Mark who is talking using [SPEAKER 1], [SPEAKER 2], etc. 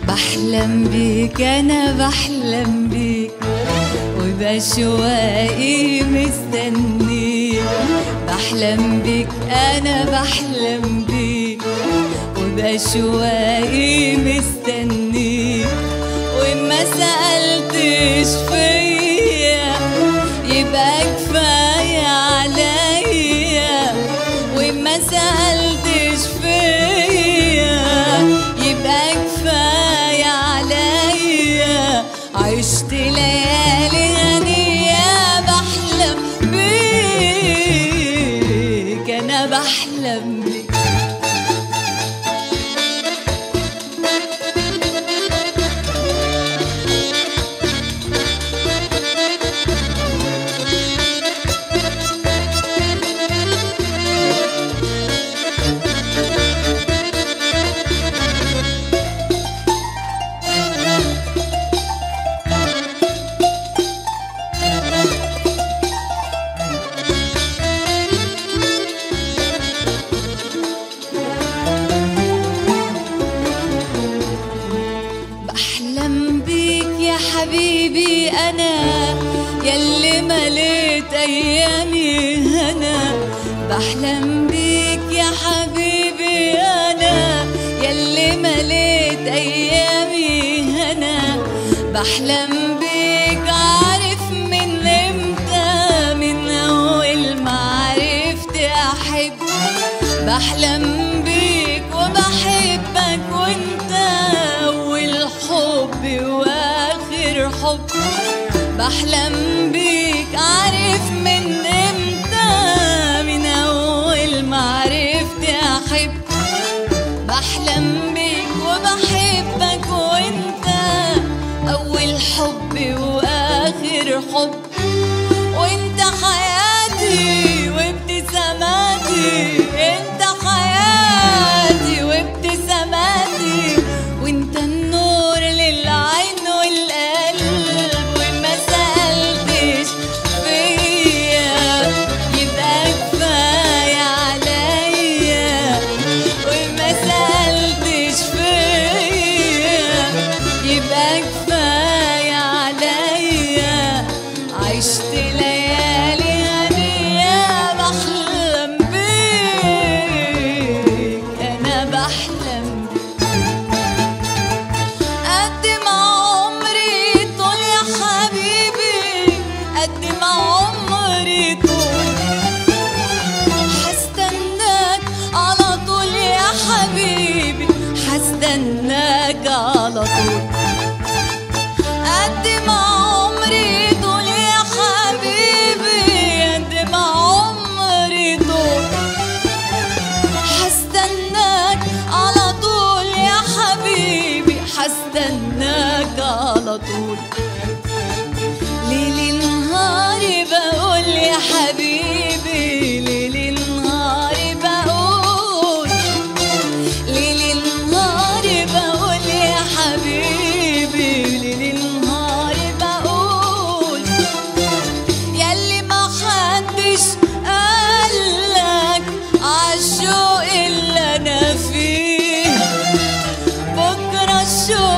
[SPEAKER 1] بحلم بيك أنا بحلم بيك وبشواقي مستنيك. بحلم بيك أنا بحلم بيك وبشواقي مستنيك. وما سألتش فيا يبقى كفاية عليا. وما سألتش فيا يبقى كفاية عليا. عشت ليالي غنية بحلم بيك أنا بحلم بيك. بحلم بيك يا حبيبي أنا ياللي مليت أيامي هنا. بحلم بيك يا حبيبي أنا ياللي مليت أيامي هنا. بحلم بيك عارف من امتى، من أول ما عرفت أحب. بحلم بيك وبحبك وانت أول حب وآخر حب. بحلم بيك عارف من امتى، من أول ما عرفت أحب. بحلم بيك وبحبك وانت أول حب وآخر حب. وانت حياتي وابتساماتي، انت حياتي وابتساماتي. وانت النور للعين والقلب. وما سألتش فيا يبقى كفاية عليا. وما سألتش فيا يبقى كفاية عليا. عشت ليالي غنية بحلم بيك أنا بحلم بيك. قد ما عمري طول يا حبيبي، قد ما عمري طول حستناك على طول يا حبيبي، حستناك على طول. قد ما عمري طول يا حبيبي، قد ما عمري طول حستناك على طول يا حبيبي، حستناك على طول. ليل نهاري بقول يا حبيبي، ليل نهاري بقول، ليل نهاري بقول يا حبيبي، ليل نهاري بقول. ياللي ما حدش قالك عالشوق اللي أنا فيه. بكرة الشوق